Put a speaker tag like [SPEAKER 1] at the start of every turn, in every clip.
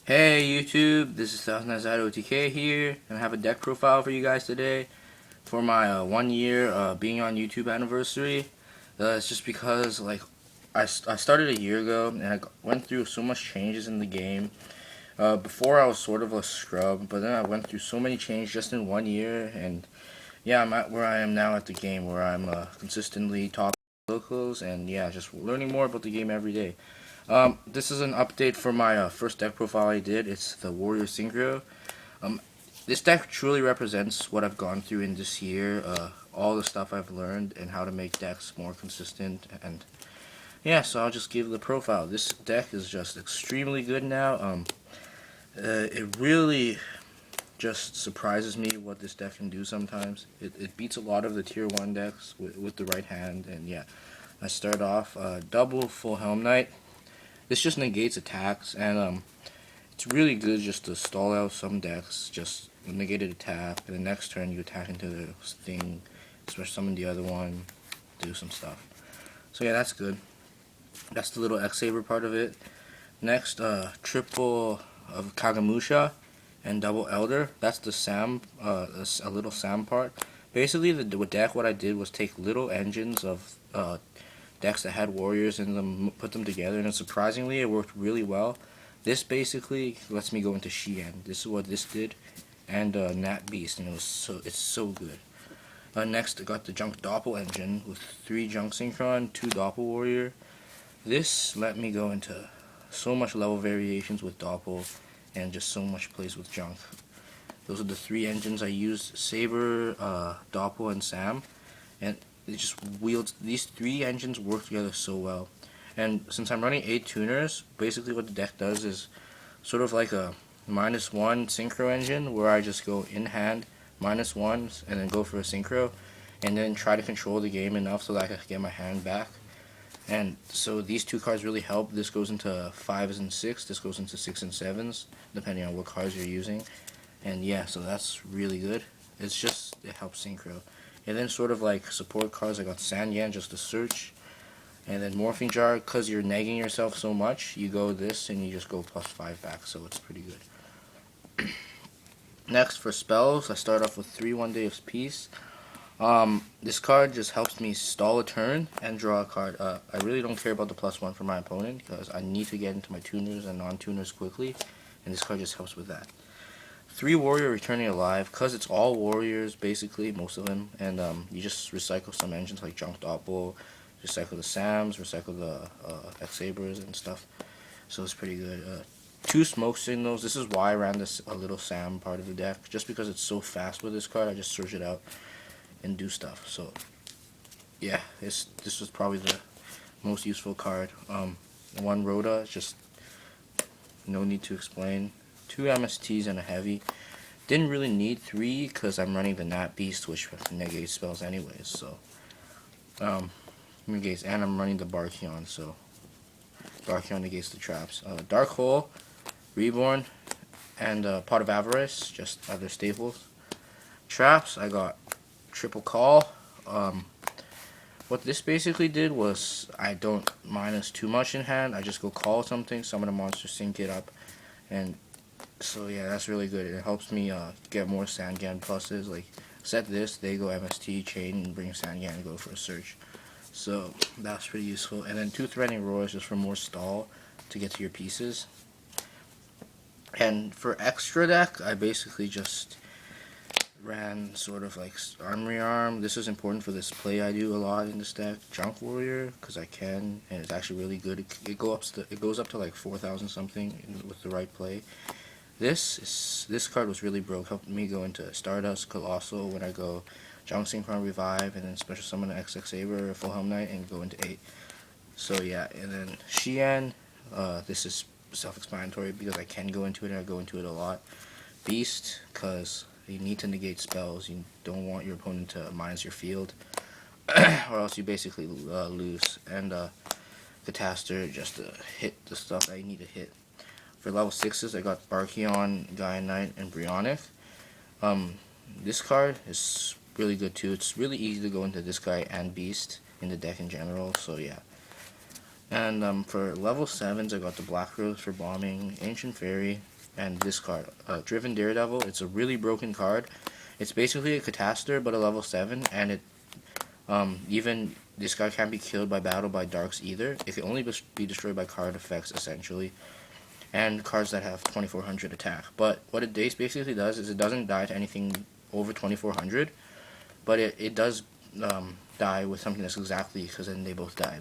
[SPEAKER 1] Hey YouTube, this is ThousandEyesIdolOTK here, and I have a deck profile for you guys today for my 1 year being on YouTube anniversary. It's just because I started a year ago and I went through so much changes in the game. Before I was sort of a scrub, but then I went through so many changes just in 1 year, and yeah, I'm at where I am now at the game, where I'm consistently top locals, and yeah, just learning more about the game every day. This is an update for my first deck profile I did. It's the Warrior Synchro. Um, this deck truly represents what I've gone through in this year, all the stuff I've learned, and how to make decks more consistent. And yeah, so I'll just give the profile. This deck is just extremely good now. It really just surprises me what this deck can do sometimes. It beats a lot of the tier 1 decks with the right hand, and yeah. I start off double full Helm Knight. This just negates attacks, and it's really good just to stall out some decks, just negated attack, and the next turn you attack into the thing, especially summon the other one, do some stuff. So yeah, that's good. That's the little X-Saber part of it. Next, triple of Kagamusha and double Elder. That's the Sam, a little Sam part. Basically, the deck, what I did was take little engines of decks that had warriors in them, put them together, and surprisingly it worked really well. This basically lets me go into Xian. This is what this did, and Nat Beast, and it's so good. Next I got the Junk Doppel engine with 3 Junk Synchron, 2 Doppel Warrior. This let me go into so much level variations with Doppel, and just so much plays with Junk. Those are the 3 engines I used: Saber, Doppel, and Sam, and it just wields, these 3 engines work together so well. And since I'm running 8 tuners, basically what the deck does is sort of like a -1 synchro engine, where I just go in hand -1s and then go for a synchro, and then try to control the game enough so that I can get my hand back. And so these 2 cards really help. This goes into 5s and 6, this goes into 6 and 7s, depending on what cards you're using. And yeah, so that's really good. It helps synchro. And then sort of like support cards, I got Sanyan just to search. And then Morphing Jar, because you're negging yourself so much, you go this and you just go +5 back, so it's pretty good. Next, for spells, I start off with 3 One Day of Peace. This card just helps me stall a turn and draw a card. I really don't care about the +1 for my opponent, because I need to get into my tuners and non-tuners quickly, and this card just helps with that. 3 Warrior Returning Alive, because it's all warriors, basically, most of them, and you just recycle some engines like Junk Doppel, recycle the Sams, recycle the X-Sabers and stuff, so it's pretty good. 2 Smoke Signals. This is why I ran this a little Sam part of the deck, just because it's so fast with this card. I just search it out and do stuff. So yeah, this was probably the most useful card. 1 Rhoda, just no need to explain. 2 MSTs and a heavy. Didn't really need 3 because I'm running the Nat Beast, which negates spells anyways. So negates, and I'm running the Barkion, so Barkion negates the traps. Dark Hole, Reborn, and Pot of Avarice, just other staples. Traps, I got Triple Call. What this basically did was I don't minus too much in hand. I just go call something, summon a monster, sync it up, and so yeah, that's really good. It helps me get more Sangan pluses. Like, set this, they go MST, chain, and bring Sangan and go for a search. So that's pretty useful. And then 2 Threatening Roars just for more stall to get to your pieces. And for extra deck, I basically just ran sort of like Armory Arm. This is important for this play I do a lot in this deck. Junk Warrior, because I can, and it's actually really good. It goes up to like 4,000 something with the right play. This card was really broke. Helped me go into Stardust, Colossal when I go Junk Synchron Revive, and then Special Summon an XX Saber, Full Helm Knight, and go into 8. So yeah, and then Xian, this is self-explanatory because I can go into it and I go into it a lot. Beast, because you need to negate spells. You don't want your opponent to minus your field, or else you basically lose. And Cataster, just to hit the stuff that you need to hit. For level 6s, I got Barkion, Gaia Knight, and Brionic. This card is really good too. It's really easy to go into this guy and Beast in the deck in general, so yeah. And for level 7s, I got the Black Rose for bombing, Ancient Fairy, and this card, Driven Daredevil. It's a really broken card. It's basically a Cataster, but a level 7, and it even this guy can't be killed by battle by darks either. It can only be destroyed by card effects, essentially, and cards that have 2400 attack. But what it basically does is it doesn't die to anything over 2400, but it does die with something that's exactly, because then they both die.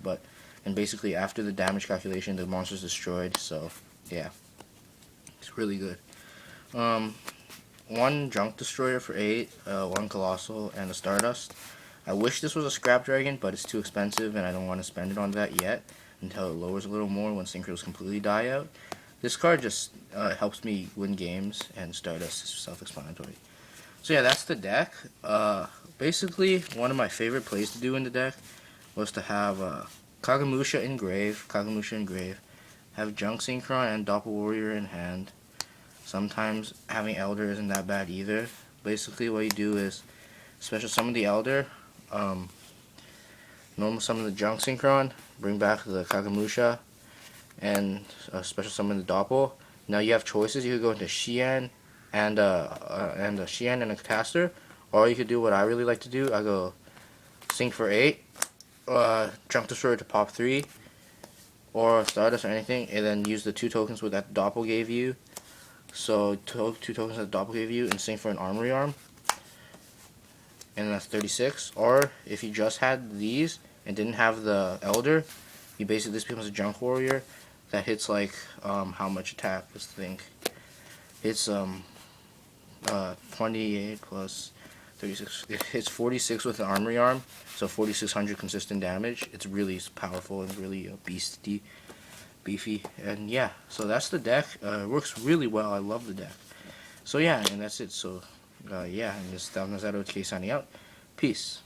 [SPEAKER 1] And basically after the damage calculation, the monster's destroyed. So yeah, it's really good. One Junk Destroyer for 8, one Colossal, and a Stardust. I wish this was a Scrap Dragon, but it's too expensive, and I don't want to spend it on that yet until it lowers a little more when Synchros completely die out. This card just helps me win games, and Stardust is self-explanatory. So yeah, that's the deck. Basically, one of my favorite plays to do in the deck was to have Kagemusha in grave, have Junk Synchron and Doppel Warrior in hand. Sometimes having Elder isn't that bad either. Basically, what you do is special summon the Elder, normal summon the Junk Synchron, bring back the Kagemusha, and special summon the Doppel. Now you have choices. You could go into Xian and a Cataster, or you could do what I really like to do. I go Sync for 8, Junk Destroyer to pop 3, or Stardust or anything, and then use the 2 tokens with that Doppel gave you. So 2 tokens that Doppel gave you, and Sync for an Armory Arm, and that's 36. Or if you just had these and didn't have the Elder, you basically, this becomes a Junk Warrior that hits like how much attack? Let's think. It's 28 plus 36. It hits 46 with an Armory Arm, so 4600 consistent damage. It's really powerful and really beefy. And yeah, so that's the deck. It works really well. I love the deck. So yeah, and that's it. So yeah, and this is ThousandEyesIdolOTK signing out. Peace.